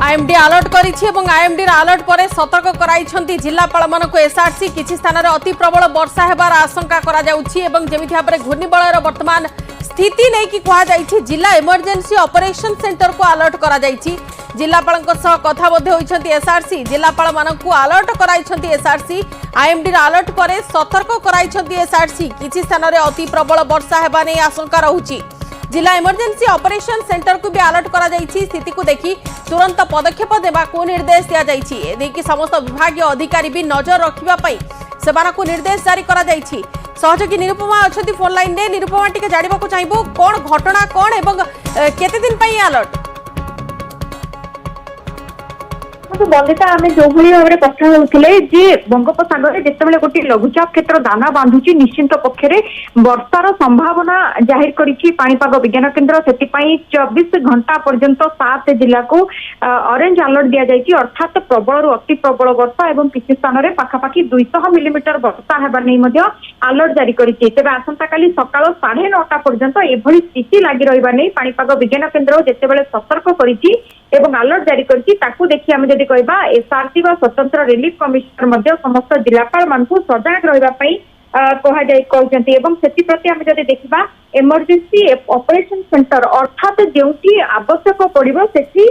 IMD alert करिछि IMD alert पर सतर्क कराइछन्ति जिल्लापाल मानक एसआरसी किछि स्थान रे अति प्रबल वर्षा हेबार आशंका करा जाउछि एवं जेमिथि भाबरे घूर्णिबलयर वर्तमान स्थिति नै कि कहा जाइछि जिल्ला इमरजेंसी ऑपरेशन सेंटर को अलर्ट करा जाइछि। जिल्लापालक सह कथा मध्ये होइछन्ति एसआरसी जिल्लापाल मानक अलर्ट कराइछन्ति एसआरसी आईएमडी अलर्ट पर सतर्क कराइछन्ति एसआरसी किछि स्थान रे अति प्रबल वर्षा हेबा नै आशंका रहुछि। जिला इमरजेंसी ऑपरेशन सेंटर को भी अलर्ट करा जाइछि स्थिति को देखि तुरंत पदक्षेप देबा को निर्देश दिया जाइछि एदिकि समस्त विभागीय अधिकारी भी नजर रखिबा पई सेबाना को निर्देश जारी करा जाइछि। सहयोगी निरुपमा अछति फोन लाइन रे निरुपमा टिके जानिबा को चाहबो कोन घटना कोन एवं केते दिन पई अलर्ट तो बंदिता आम जो भाव में कथा होते बंगोपसागर जिते गोटे लघुचाप क्षेत्र दाना बांधुची निश्चिंत पक्षे वर्षार संभावना जाहिर करीपाग विज्ञान केन्द्र से 24 घंटा पर्यंत 7 जिला को ऑरेंज अलर्ट दि जाएगी अर्थात प्रबल अति प्रबल वर्षा और किसी स्थान में पाखापाखि 200 मिलीमीटर वर्षा होगा नहीं अलर्ट जारी करें। तेज आसंता काली सकाल 9:30 पर्यंत एभली स्थिति लगी रहा नहीं पाणीपाग विज्ञान केन्द्र जिते सतर्क करी अलर्ट जारी करी देखिए आम जब कहबा एसआरसी व स्वतंत्र रिलीफ कमिशनर समस्त जिलापाल मान सजग रही कहते से आम जब देखा इमरजेंसी ऑपरेशन सेंटर अर्थात जो आवश्यक पड़ो से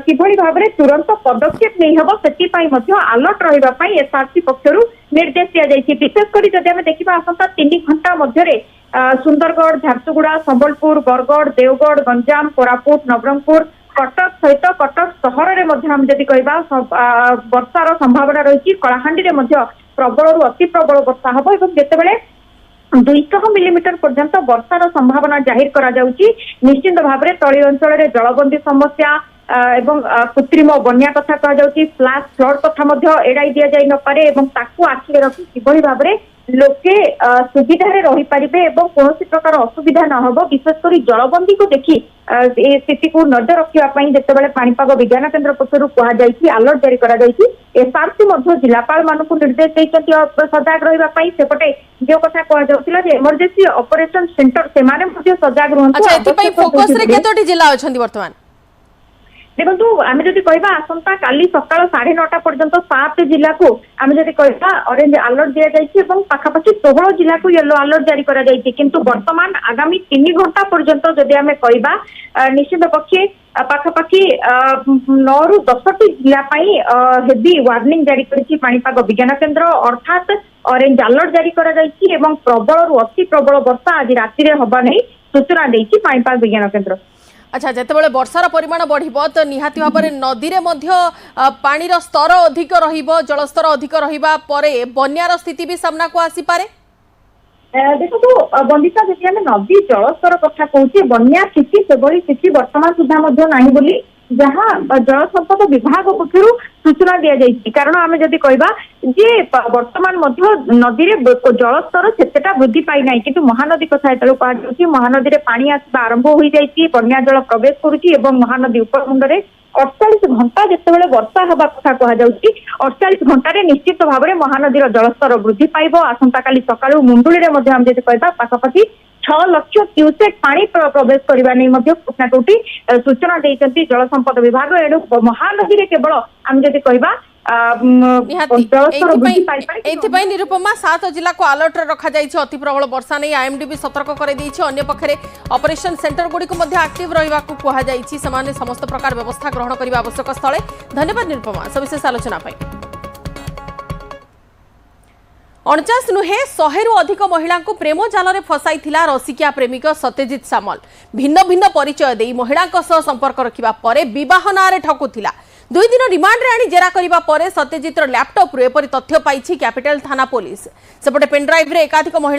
किभली भाव में तुरंत पदक्षेप नहीं हम से अलर्ट रही एसआरसी पक्षर निर्देश दि जाए। विशेषकर जब आम देखा आसंता 3 घंटा मध्य सुंदरगढ़ झारसुगुड़ा संबलपुर बरगढ़ देवगढ़ गंजाम कोरापुट नवरंगपुर कटक सहित कटक सहर में जब कहबा वर्षार संभावना रही कलाहांडी में प्रबल अति प्रबल वर्षा हम और जितेबाला 200 मिलीमीटर पर्यंत वर्षार संभावना जाहिर करा जाउची। निश्चित भाव में तली अंचल जलबंदी समस्या एवं कृत्रिम बन्या कथा कह जाउची फ्लैश फ्लड कथा एड़ाई दि जाई न पारे एवं ताकू आखिरे रखी किभली भाव में लोके सुविधा रही पारिबे एवं कौन प्रकार असुविधा न हो विशेषकर जलबंदी को देखी स्थिति को नजर रखापी जितेबाला पाणीपाग विज्ञान केन्द्र पक्षर कहुई अलर्ट जारी करा जाइछि। एसआरसी जिलापाल मानक निर्देश देइछन्ति सजग रही सेपटे जो कथा कहुला इमरजेंसी ऑपरेशन सेंटर से सजग रुहतु जिला अछन्ति वर्तमान देखो आम जब कहबा आसंता काली सकाल 9:30 पर्यंत 7 जिला को आम जब कहबा ऑरेंज अलर्ट दि जाइछि एवं पाखापाखि 16 जिला को येलो अलर्ट जारी करा जाइछि किंतु वर्तमान आगामी 3 घंटा पर्यंत जब आम कहबा निश्चित पक्षे पाखापाखि 9 ରୁ 10 जिला हेवी वार्निंग जारी करिछि पाणीपाग विज्ञान केन्द्र अर्थात ऑरेंज अलर्ट जारी करा जाइछि एवं प्रबल अति प्रबल वर्षा आज राति रे होबा नै सूचना देइछि पाणीपाग विज्ञान केन्द्र। अच्छा जितेबाला वर्षार परिमाण बढ़िबो तो निहाती भाव में नदी रे मध्य पानी रो स्तर अधिक रहिबो जलस्तर अधिक रहिबा परे बन्यार स्थिति भी सामना को आसी पारे। देखो बंदिता जदि आम नदी जलस्तर कथा कहूँ बन्या स्थिति से स्थिति वर्तमान सुधा नहीं बोली जहाँ जल संपद विभाग पक्षर सूचना दि जाइए कारण आम जदि कहबा जे वर्तमान नदी जलस्तर सेटा वृद्धि पाई ना कि महानदी कथा ये महानदी में पानी आसवा आरंभ हो जाइए बन्या जल प्रवेश करुच्ची महानदी उपरमुंडे 48 घंटा जितेबाला वर्षा हवा कथा कहुच्छी 48 घंटे निश्चित भाव में महानदी जलस्तर वृद्धि पाइब आसंता काली सकाळु मुंडुली में जब कहबा पाखापाखि 6 लाख क्यूसेक पानी प्रवेश करने नहीं कोटि सूचना देइछन्ति जल संपद विभाग एणु महानदी केवल आम जब कहबा निरुपमा 7 जिला को अलर्ट रखा जाइछि अति प्रबल वर्षा नहीं आईएमडी भी सतर्क कर देइछि अन्य पक्षरे ऑपरेशन सेंटर गुडी को मध्ये एक्टिव रहिबा को कहा जाइछि समान समस्त प्रकार व्यवस्था ग्रहण करबा आवश्यक स्थले। धन्यवाद निरुपमा सविशेष आलोचना पाई। 49 नुहे 100 रु अधिक महिला को प्रेम जाल में फसाई रसिकिया प्रेमिक सत्यजित सामल भिन्न भिन्न परिचय दे महिला संपर्क रखा पर बह ना ठकुला 2 दिन रिमांड रे आनी जेरा करिबा परे सत्यजित लैपटॉप रु एपरि तथ्य पाइछि कैपिटल थाना पुलिस सेपटे पेनड्राइव रे एकाधिक महिला